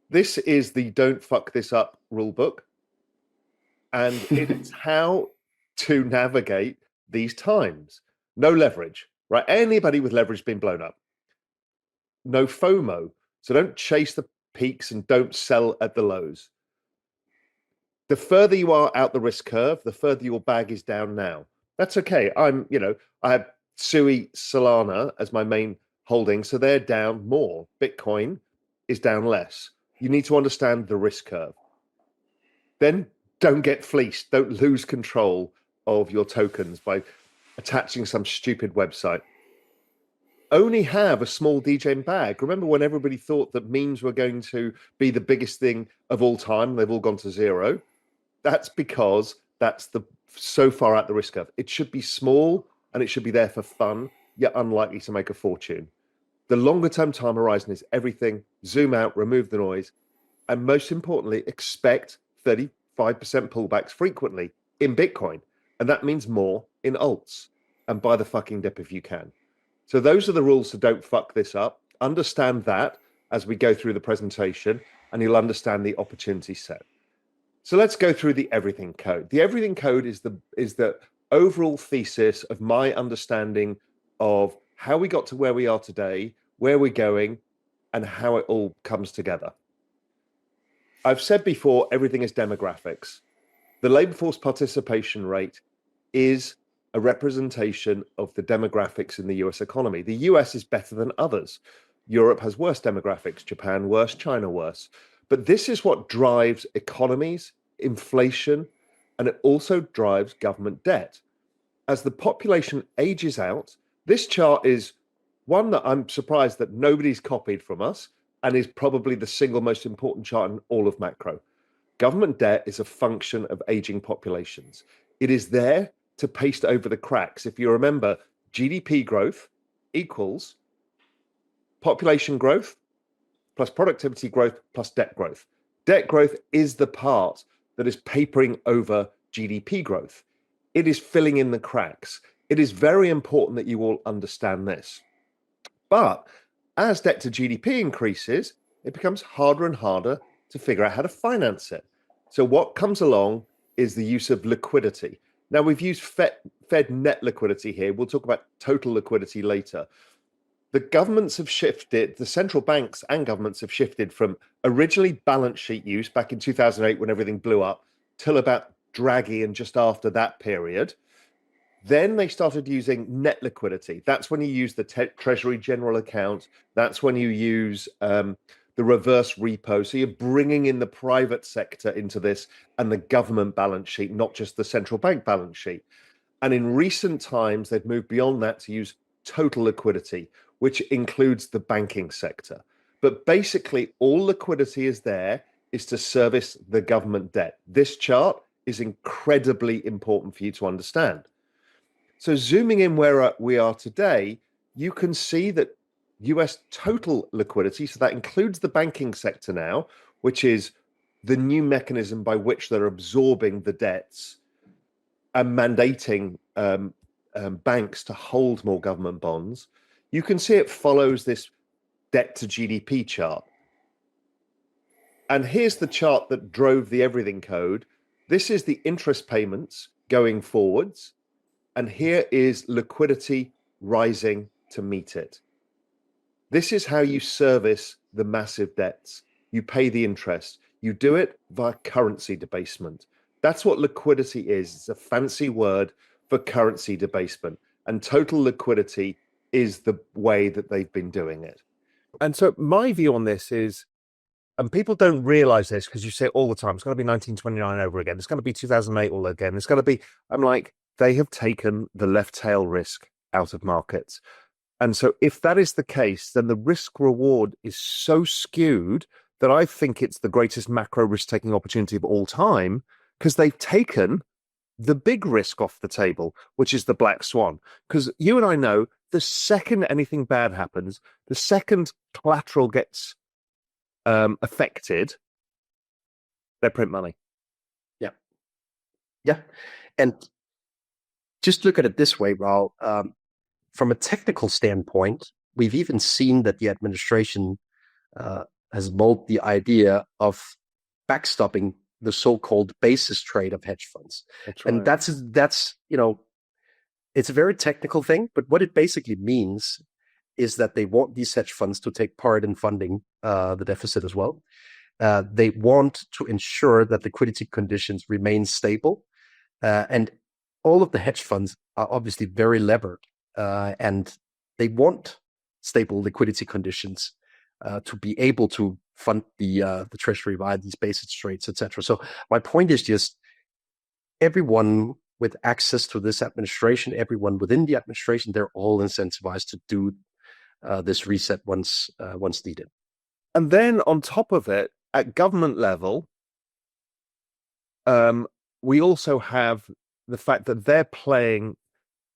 This is the "Don't Fuck This Up" rule book, and it's how to navigate these times. No leverage, right? Anybody with leverage has been blown up. No FOMO, so don't chase the peaks and don't sell at the lows. The further you are out the risk curve, the further your bag is down now. That's okay. I have SUI Solana as my main holding, so they're down more. Bitcoin is down less. You need to understand the risk curve. Then don't get fleeced. Don't lose control of your tokens by attaching some stupid website. Only have a small DJing bag. Remember when everybody thought that memes were going to be the biggest thing of all time? They've all gone to zero. That's because that's so far out the risk curve. It should be small and it should be there for fun, yet unlikely to make a fortune. The longer term time horizon is everything. Zoom out, remove the noise, and most importantly, expect 35% pullbacks frequently in Bitcoin. And that means more in alts. And buy the fucking dip if you can. So those are the rules, so don't fuck this up. Understand that as we go through the presentation, and you'll understand the opportunity set. So let's go through the everything code. The everything code is the overall thesis of my understanding of how we got to where we are today, where we're going, and how it all comes together. I've said before, everything is demographics. The labor force participation rate is a representation of the demographics in the US economy. The US is better than others. Europe has worse demographics, Japan worse, China worse. But this is what drives economies, inflation, and it also drives government debt. As the population ages out, this chart is one that I'm surprised that nobody's copied from us and is probably the single most important chart in all of macro. Government debt is a function of aging populations. It is there to paste over the cracks. If you remember, GDP growth equals population growth plus productivity growth plus debt growth. Debt growth is the part that is papering over GDP growth. It is filling in the cracks. It is very important that you all understand this. But as debt to GDP increases, it becomes harder and harder to figure out how to finance it. So what comes along is the use of liquidity. Now, we've used Fed net liquidity here. We'll talk about total liquidity later. The governments have shifted, the central banks and governments have shifted from originally balance sheet use back in 2008 when everything blew up till about Draghi and just after that period. Then they started using net liquidity. That's when you use the Treasury General Account. That's when you use the reverse repo. So you're bringing in the private sector into this and the government balance sheet, not just the central bank balance sheet. And in recent times, they've moved beyond that to use total liquidity, which includes the banking sector. But basically, all liquidity is there is to service the government debt. This chart is incredibly important for you to understand. So zooming in where we are today, you can see that US total liquidity, so that includes the banking sector now, which is the new mechanism by which they're absorbing the debts and mandating banks to hold more government bonds. You can see it follows this debt to GDP chart. And here's the chart that drove the everything code. This is the interest payments going forwards. And here is liquidity rising to meet it. This is how you service the massive debts. You pay the interest. You do it via currency debasement. That's what liquidity is. It's a fancy word for currency debasement. And total liquidity is the way that they've been doing it. And so my view on this is, and people don't realize this because you say it all the time, it's going to be 1929 over again. It's going to be 2008 all again. It's going to be, I'm like, they have taken the left tail risk out of markets. And so if that is the case, then the risk reward is so skewed that I think it's the greatest macro risk taking opportunity of all time, because they've taken the big risk off the table, which is the black swan. Because you and I know the second anything bad happens, the second collateral gets affected, they print money. Yeah. Yeah. And just look at it this way, Raoul. From a technical standpoint, we've even seen that the administration has mulled the idea of backstopping the so-called basis trade of hedge funds. That's right. And that's it's a very technical thing, but what it basically means is that they want these hedge funds to take part in funding the deficit as well. They want to ensure that liquidity conditions remain stable. And all of the hedge funds are obviously very levered, and they want stable liquidity conditions to be able to fund the treasury via these basis trades, etc. So my point is just everyone with access to this administration, everyone within the administration, they're all incentivized to do this reset once needed. And then on top of it, at government level, we also have the fact that they're playing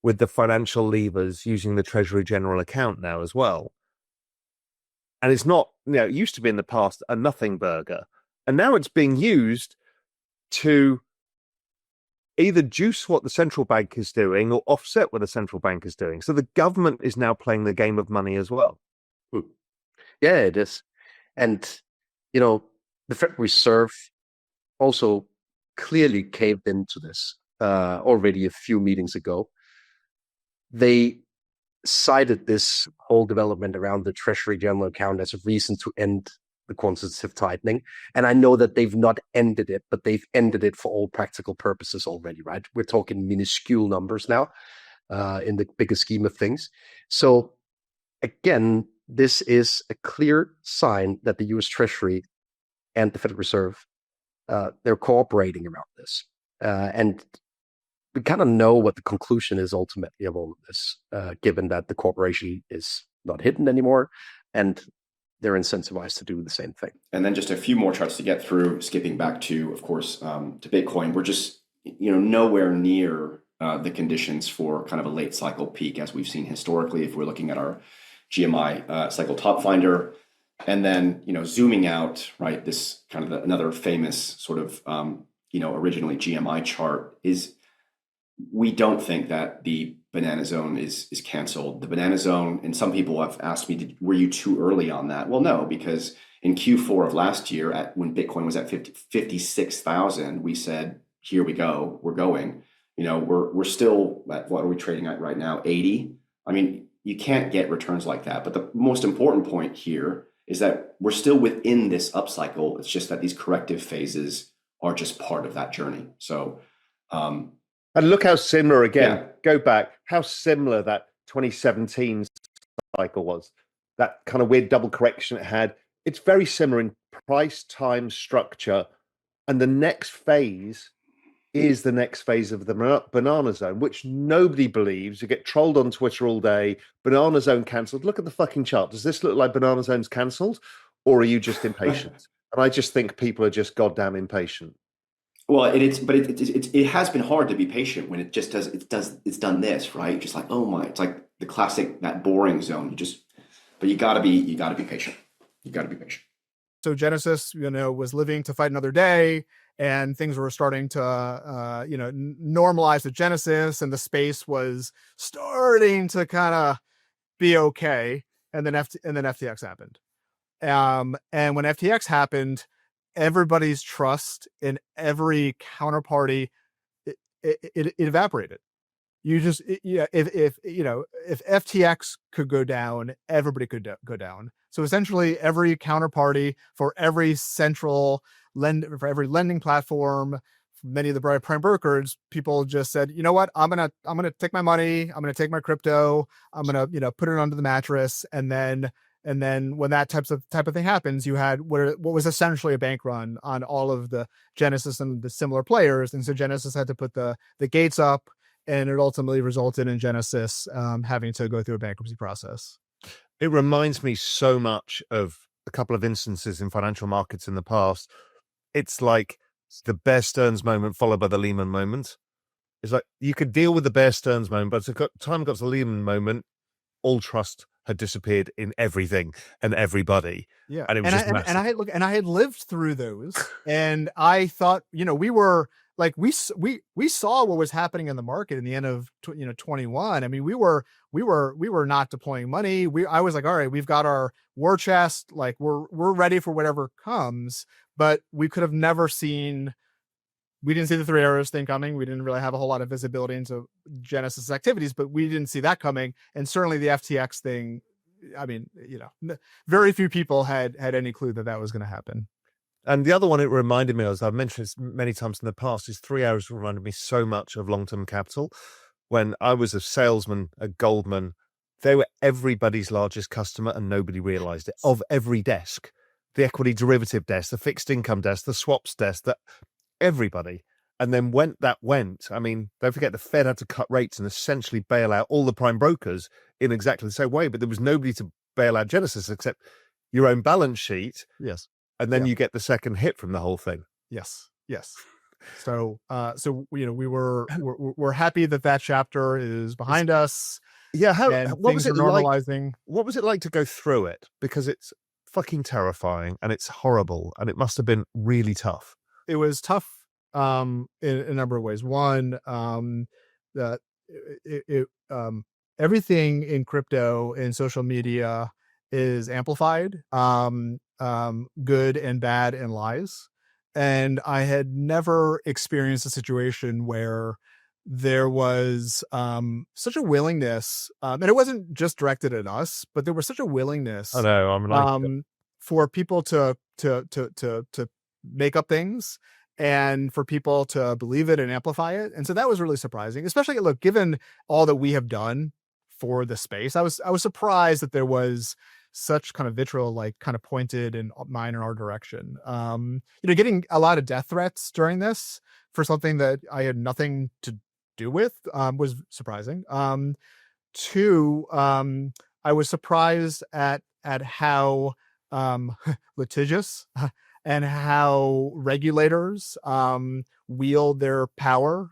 with the financial levers using the Treasury General account now as well. And it's not, it used to be in the past a nothing burger. And now it's being used to either juice what the central bank is doing or offset what the central bank is doing. So the government is now playing the game of money as well. Yeah, it is. And, the Federal Reserve also clearly caved into this already a few meetings ago. They cited this whole development around the Treasury General account as a reason to end the quantitative tightening. And I know that they've not ended it, but they've ended it for all practical purposes already, right? We're talking minuscule numbers now in the bigger scheme of things. So again, this is a clear sign that the US Treasury and the Federal Reserve, they're cooperating around this. And we kind of know what the conclusion is ultimately of all of this, given that the cooperation is not hidden anymore and they're incentivized to do the same thing. And then just a few more charts to get through, skipping back to, of course, to Bitcoin. We're just, nowhere near the conditions for kind of a late cycle peak as we've seen historically, if we're looking at our GMI cycle top finder. And then, zooming out, right, this kind of another famous sort of, originally GMI chart is, we don't think that the banana zone is canceled. The banana zone, and some people have asked me, were you too early on that? Well, no, because in Q4 of last year, when Bitcoin was at 56,000, we said, here we go, we're going. We're still at, what are we trading at right now? 80. I mean, you can't get returns like that. But the most important point here is that we're still within this upcycle. It's just that these corrective phases are just part of that journey. So, and look how similar, again, go back, how similar that 2017 cycle was. That kind of weird double correction it had. It's very similar in price, time, structure. And the next phase is the next phase of the banana zone, which nobody believes. You get trolled on Twitter all day. Banana zone cancelled. Look at the fucking chart. Does this look like banana zone's cancelled? Or are you just impatient? And I just think people are just goddamn impatient. Well, it has been hard to be patient when it just it's done this, right? Just like, oh my, it's like the classic, that boring zone. But you gotta be patient. You gotta be patient. So Genesis, was living to fight another day, and things were starting to, normalize with Genesis, and the space was starting to kind of be okay. And then FTX happened. And when FTX happened, everybody's trust in every counterparty, it evaporated. If FTX could go down, everybody could go down. So essentially every counterparty for every for every lending platform, many of the prime brokers, people just said, you know what, I'm going to take my money, I'm going to take my crypto, I'm going to, put it under the mattress. And then when that type of thing happens, you had what was essentially a bank run on all of the Genesis and the similar players. And so Genesis had to put the gates up, and it ultimately resulted in Genesis having to go through a bankruptcy process. It reminds me so much of a couple of instances in financial markets in the past. It's like the Bear Stearns moment followed by the Lehman moment. It's like you could deal with the Bear Stearns moment, but the time got to the Lehman moment, all trust had disappeared in everything and everybody. Yeah, and it was I had lived through those, and I thought, we were like we saw what was happening in the market in the end of 21. I mean, we were not deploying money. I was like, all right, we've got our war chest, like we're ready for whatever comes. But we could have never seen. We didn't see the 3 arrows thing coming. We didn't really have a whole lot of visibility into Genesis activities, but we didn't see that coming. And certainly the FTX thing. I mean, very few people had any clue that was going to happen. And the other one it reminded me of, as I've mentioned this many times in the past, is 3 arrows reminded me so much of long-term capital. When I was a salesman at Goldman, they were everybody's largest customer and nobody realized it. Of every desk, the equity derivative desk, the fixed income desk, the swaps desk, that everybody. And then I mean, don't forget the Fed had to cut rates and essentially bail out all the prime brokers in exactly the same way, but there was nobody to bail out Genesis except your own balance sheet. Yes. And then you get the second hit from the whole thing. Yes. So we're happy that chapter is behind us. Yeah. What was it normalizing? Like? What was it like to go through it? Because it's fucking terrifying and it's horrible and it must have been really tough. It was tough in a number of ways. One, that everything in crypto and social media is amplified. Good and bad and lies. And I had never experienced a situation where there was such a willingness, and it wasn't just directed at us, but there was such a willingness. I know, I'm like for people to make up things and for people to believe it and amplify it. And so that was really surprising, especially given all that we have done for the space. I was surprised that there was such kind of vitriol, like kind of pointed in mine or our direction. Getting a lot of death threats during this for something that I had nothing to do with was surprising. Two, I was surprised at how litigious and how regulators wield their power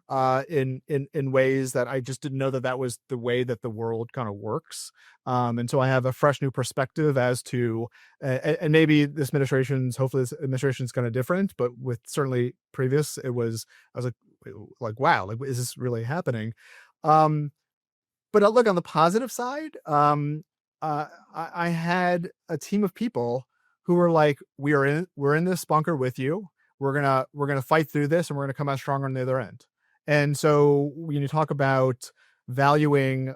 in ways that I just didn't know that was the way that the world kind of works. And so I have a fresh new perspective as to, and maybe hopefully this administration's kind of different, but with certainly previous, I was like, wow, like, is this really happening? But look, on the positive side, I had a team of people who were like, we're in this bunker with you. We're gonna fight through this, and we're gonna come out stronger on the other end. And so when you talk about valuing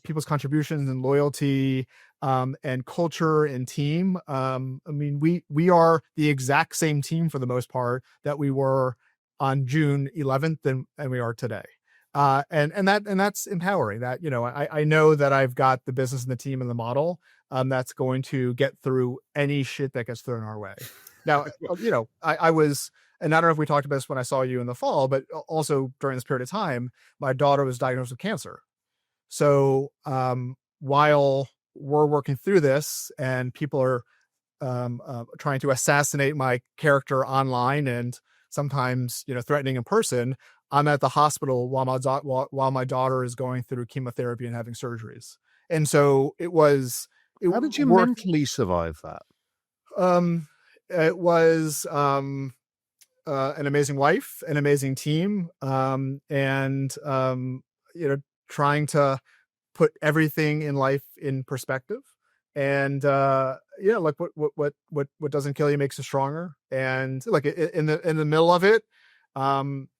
people's contributions and loyalty and culture and team, I mean, we are the exact same team for the most part that we were on June 11th and we are today. And that's empowering. That I know that I've got the business and the team and the model that's going to get through any shit that gets thrown our way. Now, I was, and I don't know if we talked about this when I saw you in the fall, but also during this period of time, my daughter was diagnosed with cancer. So while we're working through this and people are trying to assassinate my character online and sometimes threatening in person, I'm at the hospital while my daughter is going through chemotherapy and having surgeries. And so how did you mentally survive that? It was an amazing wife, an amazing team, and trying to put everything in life in perspective. And like what doesn't kill you makes you stronger. And like in the middle of it,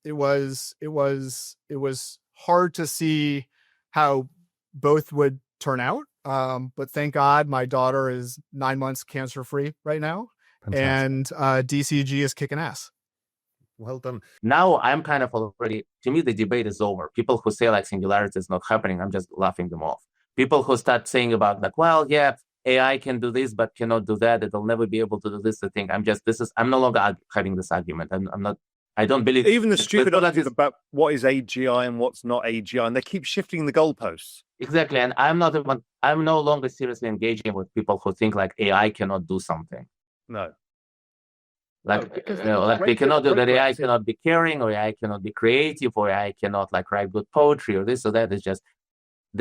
it was hard to see how both would turn out. But thank God my daughter is 9 months cancer free right now. Fantastic. And DCG is kicking ass. Well done. Now I'm kind of already, to me, the debate is over. People who say like singularity is not happening, I'm just laughing them off. People who start saying about like, well, yeah, AI can do this, but cannot do that. It'll never be able to do this. I think I'm no longer having this argument. I don't believe. Even the stupid argument about what is AGI and what's not AGI, and they keep shifting the goalposts. Exactly. And I'm no longer seriously engaging with people who think like AI cannot do something. No. They cannot do that. AI cannot be caring, or AI cannot be creative, or AI cannot like write good poetry, or this or that. It's just,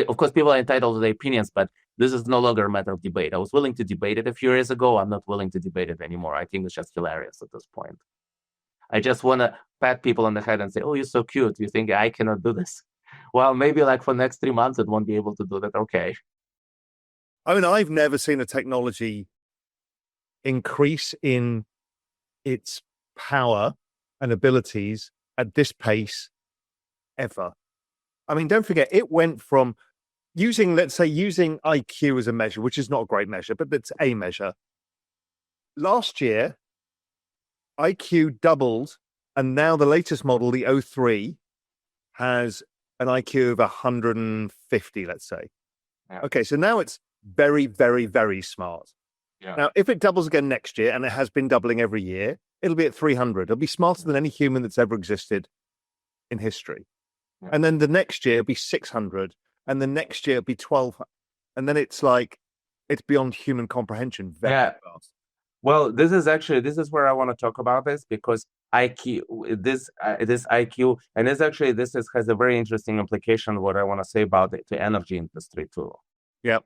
of course, people are entitled to their opinions, but this is no longer a matter of debate. I was willing to debate it a few years ago. I'm not willing to debate it anymore. I think it's just hilarious at this point. I just want to pat people on the head and say, oh, you're so cute. You think I cannot do this? Well, maybe like for next 3 months, it won't be able to do that. Okay. I mean, I've never seen a technology increase in its power and abilities at this pace ever. I mean, don't forget, it went from using IQ as a measure, which is not a great measure, but it's a measure. Last year, IQ doubled, and now the latest model, the O3, has an IQ of 150, let's say. Yeah. Okay, so now it's very, very, very smart. Yeah. Now, if it doubles again next year, and it has been doubling every year, it'll be at 300. It'll be smarter than any human that's ever existed in history. Yeah. And then the next year, it'll be 600. And the next year, it'll be 12. And then it's like, it's beyond human comprehension. Very fast. Well, this is where I want to talk about this, because IQ, this IQ, and has a very interesting implication. What I want to say about the energy industry too. Yep.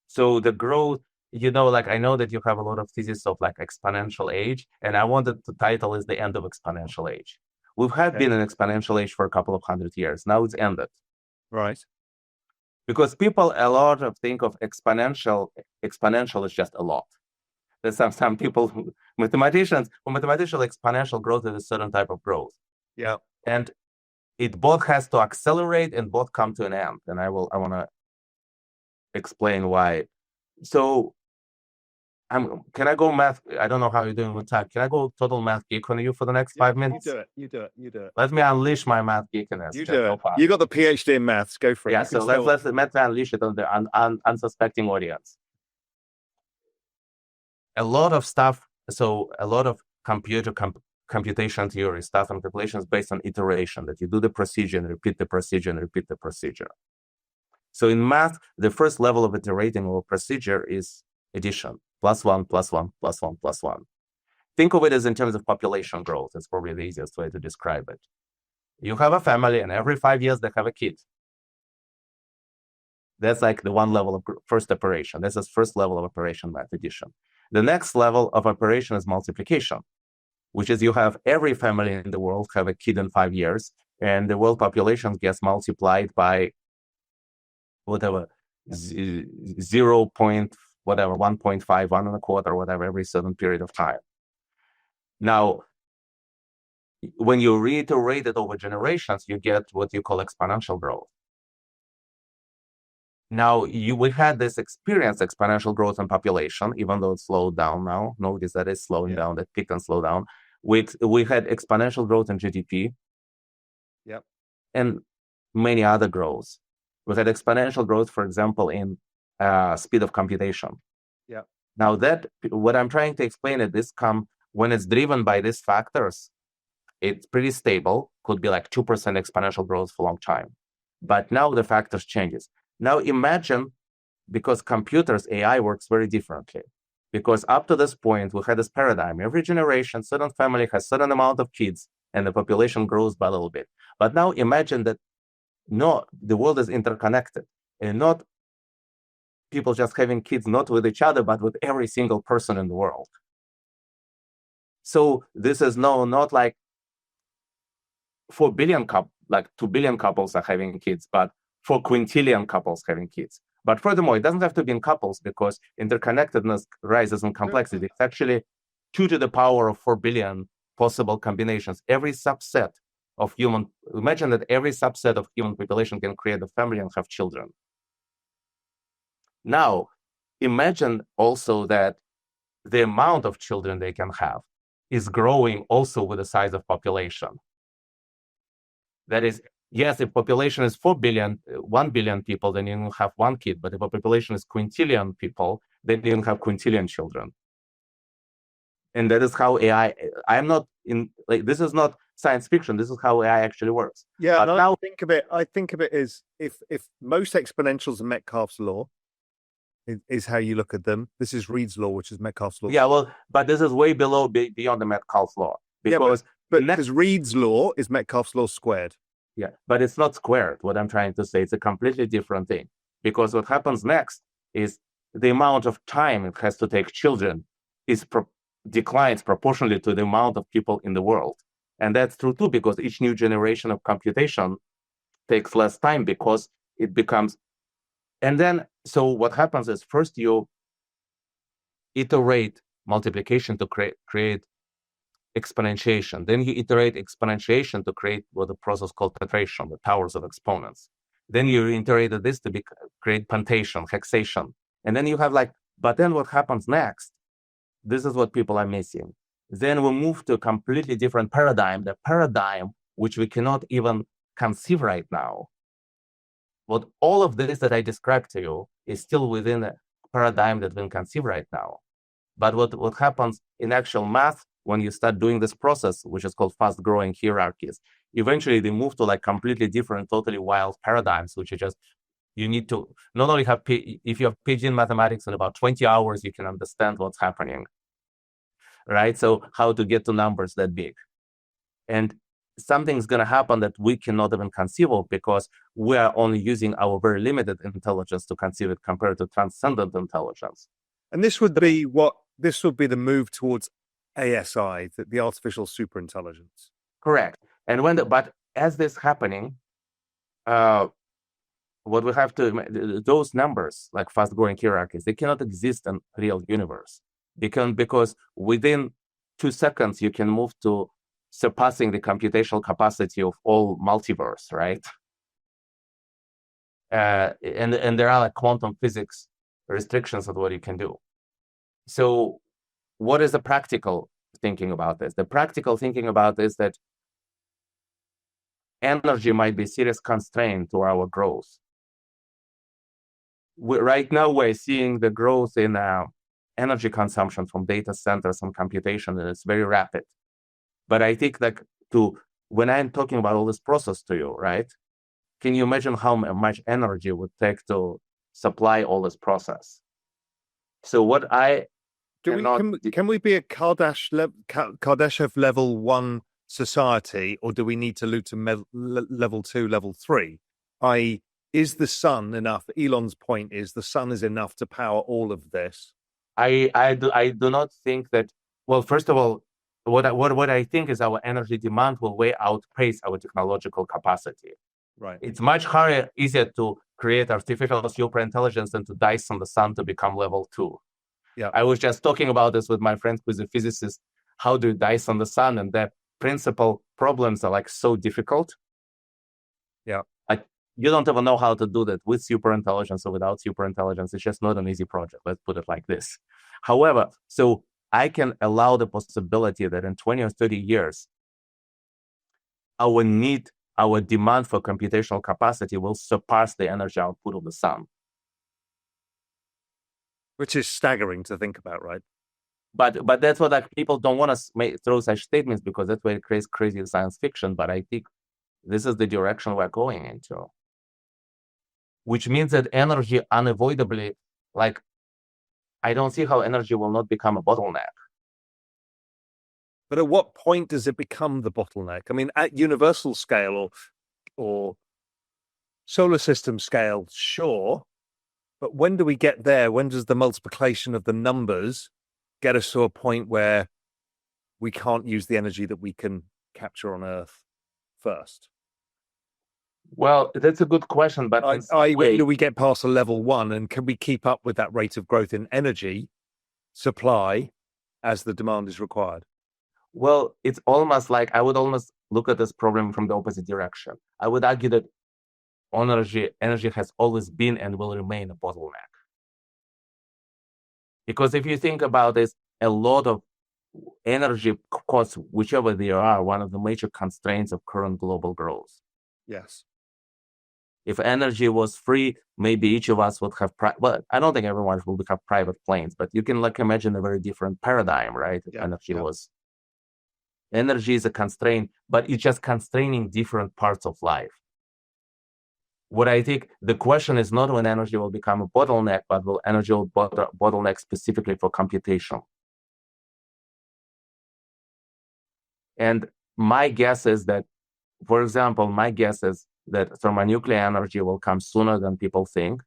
So the growth, like I know that you have a lot of thesis of like exponential age, and I wanted to title is the end of exponential age. We've been in exponential age for a couple of 100 years. Now it's ended. Right. Because people think of exponential is just a lot. There's some people, mathematicians, exponential growth is a certain type of growth. Yeah. And it both has to accelerate and both come to an end. And I want to explain why. So can I go math? I don't know how you're doing with time. Can I go total math geek on you for the next 5 minutes? You do it. Let me unleash my math geekiness. You do it. You got the PhD in maths. Go for it. Yeah, so let's unleash it on the unsuspecting audience. A lot of stuff, so a lot of computation theory stuff and calculations based on iteration, that you do the procedure and repeat the procedure and repeat the procedure. So in math, the first level of iterating or procedure is addition. +1, +1, +1, +1. Think of it as in terms of population growth. That's probably the easiest way to describe it. You have a family, and every 5 years they have a kid. That's like the one level of first operation. That's the first level of operation, math addition. The next level of operation is multiplication, which is you have every family in the world have a kid in 5 years, and the world population gets multiplied by whatever, 0. Whatever, 1.5, 1.25, whatever, every certain period of time. Now, when you reiterate it over generations, you get what you call exponential growth. Now, we had this experience, exponential growth in population, even though it slowed down now. Notice that it's slowing down, that peak and slow down. We had exponential growth in GDP. Yep. And many other growths. We had exponential growth, for example, in speed of computation. Yeah. Now what I'm trying to explain is when it's driven by these factors, it's pretty stable. Could be like 2% exponential growth for a long time. But now the factors changes. Now imagine, because computers, AI works very differently. Because up to this point, we had this paradigm. Every generation, certain family has certain amount of kids, and the population grows by a little bit. But now imagine that the world is interconnected, and not people just having kids, not with each other, but with every single person in the world. So this is not like 4 billion like 2 billion couples are having kids, but 4 quintillion couples having kids. But furthermore, it doesn't have to be in couples, because interconnectedness rises in complexity. It's actually 2 to the power of 4 billion possible combinations. Every subset of imagine that every subset of human population can create a family and have children. Now, imagine also that the amount of children they can have is growing also with the size of population. That is, yes, if population is 1 billion people, then you don't have 1 kid. But if a population is quintillion people, then you don't have quintillion children. And that is how AI, this is not science fiction. This is how AI actually works. Yeah, but now I think of it as if most exponentials are Metcalfe's law, is how you look at them. This is Reed's law, which is Metcalfe's law. Yeah, well, but this is way beyond the Metcalfe's law. Because because Reed's law is Metcalfe's law squared. Yeah, but it's not squared. What I'm trying to say, it's a completely different thing. Because what happens next is the amount of time it has to take children is declines proportionally to the amount of people in the world. And that's true too, because each new generation of computation takes less time because it becomes, and then, so what happens is first you iterate multiplication to create exponentiation. Then you iterate exponentiation to create what the process called tetration, the powers of exponents. Then you iterated this to create pentation, hexation. And then you have but then what happens next? This is what people are missing. Then we move to a completely different paradigm, the paradigm which we cannot even conceive right now. What all of this that I described to you is still within a paradigm that we can conceive right now. But what happens in actual math, when you start doing this process, which is called fast-growing hierarchies, eventually they move to completely different, totally wild paradigms, which are just, you need to not only have, if you have PhD in mathematics in about 20 hours, you can understand what's happening, right? So how to get to numbers that big. And something's going to happen that we cannot even conceive of because we are only using our very limited intelligence to conceive it compared to transcendent intelligence. And this would be the move towards ASI, the artificial superintelligence. Correct. And but as this happening, what we have to, those numbers, like fast-growing hierarchies, they cannot exist in real universe. Because within 2 seconds, you can move to surpassing the computational capacity of all multiverse, right? And there are quantum physics restrictions of what you can do. So what is the practical thinking about this? The practical thinking about this that energy might be a serious constraint to our growth. Right now, we're seeing the growth in energy consumption from data centers and computation, and it's very rapid. But I think when I'm talking about all this process to you, right? Can you imagine how much energy it would take to supply all this process? So what I can we be a Kardashev level 1 society, or do we need to loot to level 2, level 3? Is the sun enough? Elon's point is the sun is enough to power all of this. I do not think that. Well, first of all, what I think is our energy demand will way outpace our technological capacity. Right. It's much easier to create artificial superintelligence than to dice on the sun to become level 2. Yeah. I was just talking about this with my friend who's a physicist. How do you dice on the sun? And the principal problems are so difficult. Yeah. You don't even know how to do that with superintelligence or without superintelligence. It's just not an easy project. Let's put it like this. However, so I can allow the possibility that in 20 or 30 years, our demand for computational capacity will surpass the energy output of the sun. Which is staggering to think about, right? But that's what people don't want to throw such statements because that's where it creates crazy science fiction. But I think this is the direction we're going into. Which means that energy unavoidably, I don't see how energy will not become a bottleneck. But at what point does it become the bottleneck? I mean, at universal scale or solar system scale, sure. But when do we get there? When does the multiplication of the numbers get us to a point where we can't use the energy that we can capture on Earth first? Well, that's a good question, but when do we get past a level 1, and can we keep up with that rate of growth in energy supply as the demand is required? Well, it's almost I would almost look at this problem from the opposite direction. I would argue that energy has always been and will remain a bottleneck. Because if you think about this, a lot of energy costs, whichever they are, one of the major constraints of current global growth. Yes. If energy was free, maybe each of us would have, well, I don't think everyone will have private planes, but you can imagine a very different paradigm, right? If energy is a constraint, but it's just constraining different parts of life. What I think the question is not when energy will become a bottleneck, but will energy will bottleneck specifically for computation. And my guess is that, for example, that thermonuclear energy will come sooner than people think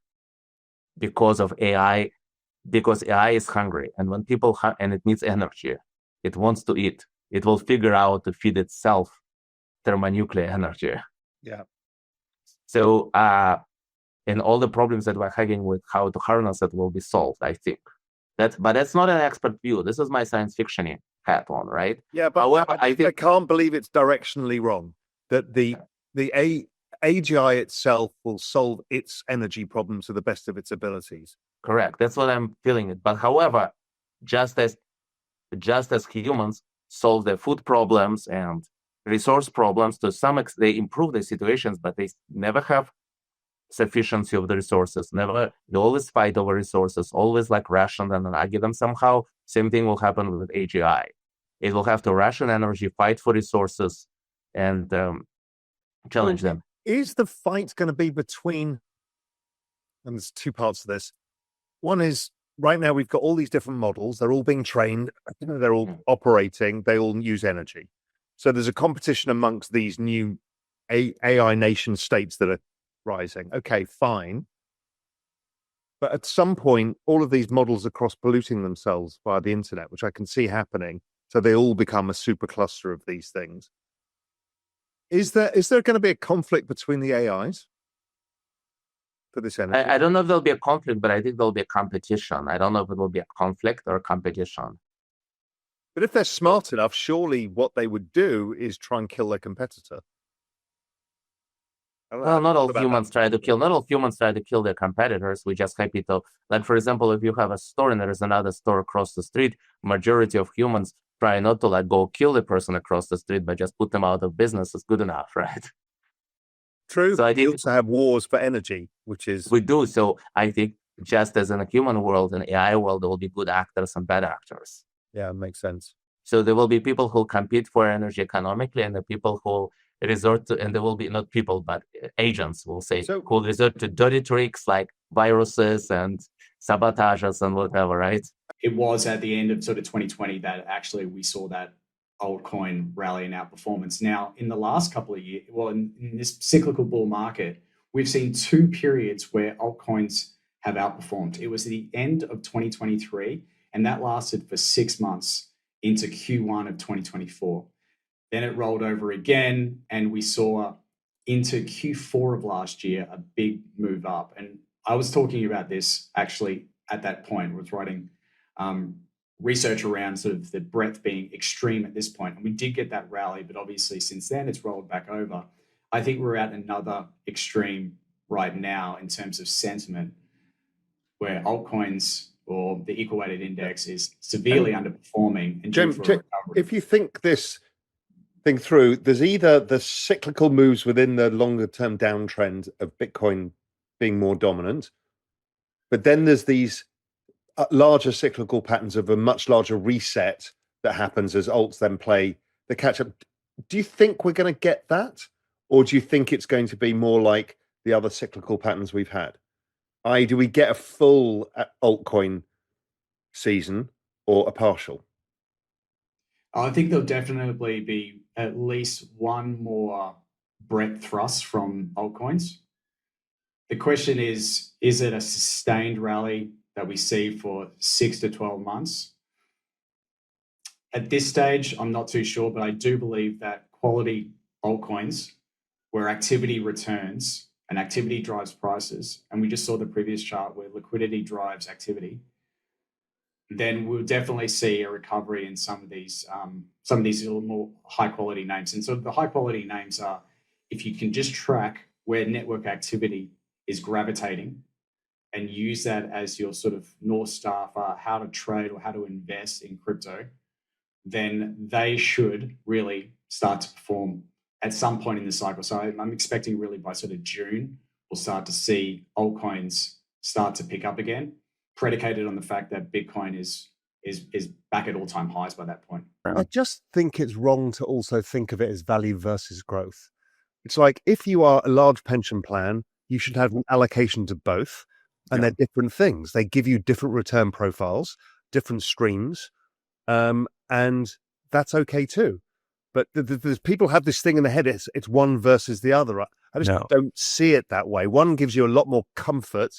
because of AI because AI is hungry, and when people and it needs energy, it wants to eat. It will figure out to feed itself thermonuclear energy. Yeah. So, and all the problems that we're having with how to harness it will be solved, I think. But that's not an expert view. This is my science fiction hat on, right? Yeah, but however, I can't believe it's directionally wrong that the AGI itself will solve its energy problems to the best of its abilities. Correct. That's what I'm feeling it. But however, just as humans solve their food problems and resource problems to some extent, they improve their situations, but they never have sufficiency of the resources. They always fight over resources, always like ration them and argue them somehow. Same thing will happen with AGI. It will have to ration energy, fight for resources, and challenge them. Is the fight going to be between, and there's two parts to this. One is, right now we've got all these different models. They're all being trained. They're all operating. They all use energy. So there's a competition amongst these new AI nation states that are rising. Okay, fine. But at some point, all of these models are cross-polluting themselves via the internet, which I can see happening. So they all become a super cluster of these things. Is there going to be a conflict between the AIs for this energy? I don't know if there'll be a conflict, but I think there'll be a competition. I don't know if it will be a conflict or a competition. But if they're smart enough, surely what they would do is try and kill their competitor. Well, not all humans try to kill their competitors. We're just happy to, like, for example, if you have a store and there is another store across the street, majority of humans try not to like go kill the person across the street, but just put them out of business is good enough, right? True. So I think we also have wars for energy, which is we do. So I think just as in a human world and AI world, there will be good actors and bad actors. Yeah, it makes sense. So there will be people who compete for energy economically, and the people who resort to, and there will be not people, but agents, will say, who will resort to dirty tricks like viruses and sabotages and whatever, right? It was at the end of sort of 2020 that actually we saw that altcoin rally and outperformance. Now, in the last couple of years, well, in this cyclical bull market, we've seen two periods where altcoins have outperformed. It was the end of 2023, and that lasted for 6 months into Q1 of 2024. Then it rolled over again, and we saw into Q4 of last year a big move up. And I was talking about this actually at that point. I was writing research around sort of the breadth being extreme at this point. And we did get that rally, but obviously since then it's rolled back over. I think we're at another extreme right now in terms of sentiment, where altcoins or the equal weighted index is severely underperforming. And Jim, if you think this thing through, there's either the cyclical moves within the longer term downtrend of Bitcoin being more dominant, but then there's these larger cyclical patterns of a much larger reset that happens as alts then play the catch up. Do you think we're going to get that? Or do you think it's going to be more like the other cyclical patterns we've had? Do we get a full altcoin season or a partial? I think there'll definitely be at least one more breadth thrust from altcoins. The question is it a sustained rally that we see for 6 to 12 months? At this stage, I'm not too sure, but I do believe that quality altcoins, where activity returns and activity drives prices, and we just saw the previous chart where liquidity drives activity, then we'll definitely see a recovery in some of these little more high quality names. And so the high quality names are, if you can just track where network activity is gravitating and use that as your sort of North Star for how to trade or how to invest in crypto, then they should really start to perform at some point in the cycle. So I'm expecting really by sort of June, we'll start to see altcoins start to pick up again, predicated on the fact that Bitcoin is back at all-time highs by that point. I just think it's wrong to also think of it as value versus growth. It's like, if you are a large pension plan, you should have an allocation to both, and they're different things. They give you different return profiles, different streams, and that's okay too. But there's people have this thing in their head, it's one versus the other. I just don't see it that way. One gives you a lot more comfort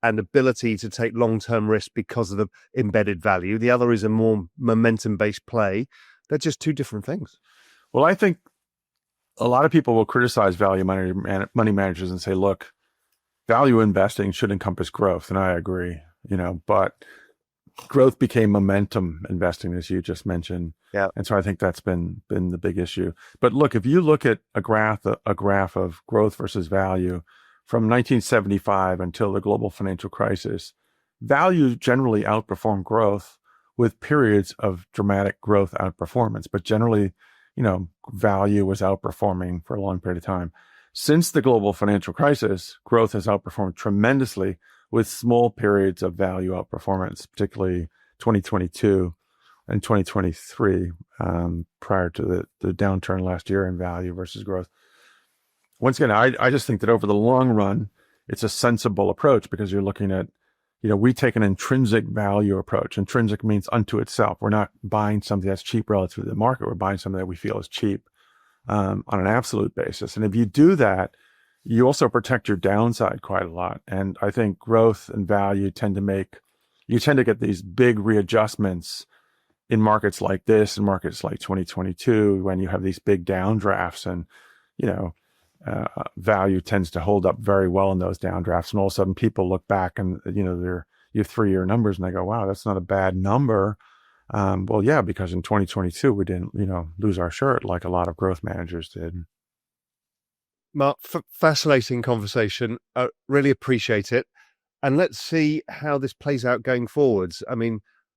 and ability to take long-term risk because of the embedded value. The other is a more momentum-based play. They're just two different things. Well, I think a lot of people will criticize value money managers and say, look, value investing should encompass growth. And I agree, but growth became momentum investing, as you just mentioned. Yeah. And so I think that's been the big issue. But look, if you look at a graph of growth versus value from 1975 until the global financial crisis, value generally outperformed growth with periods of dramatic growth outperformance. But generally, value was outperforming for a long period of time. Since the global financial crisis, growth has outperformed tremendously with small periods of value outperformance, particularly 2022 and 2023, prior to the downturn last year in value versus growth. Once again, I just think that over the long run, it's a sensible approach because you're looking at, we take an intrinsic value approach. Intrinsic means unto itself. We're not buying something that's cheap relative to the market. We're buying something that we feel is cheap on an absolute basis. And if you do that, you also protect your downside quite a lot. And I think growth and value tend to get these big readjustments in markets like this, in markets like 2022, when you have these big downdrafts, and, value tends to hold up very well in those downdrafts. And all of a sudden people look back and, you have 3-year numbers and they go, wow, that's not a bad number. Well, yeah, because in 2022, we didn't, lose our shirt like a lot of growth managers did. Mark, fascinating conversation. Really appreciate it. And let's see how this plays out going forwards. I mean,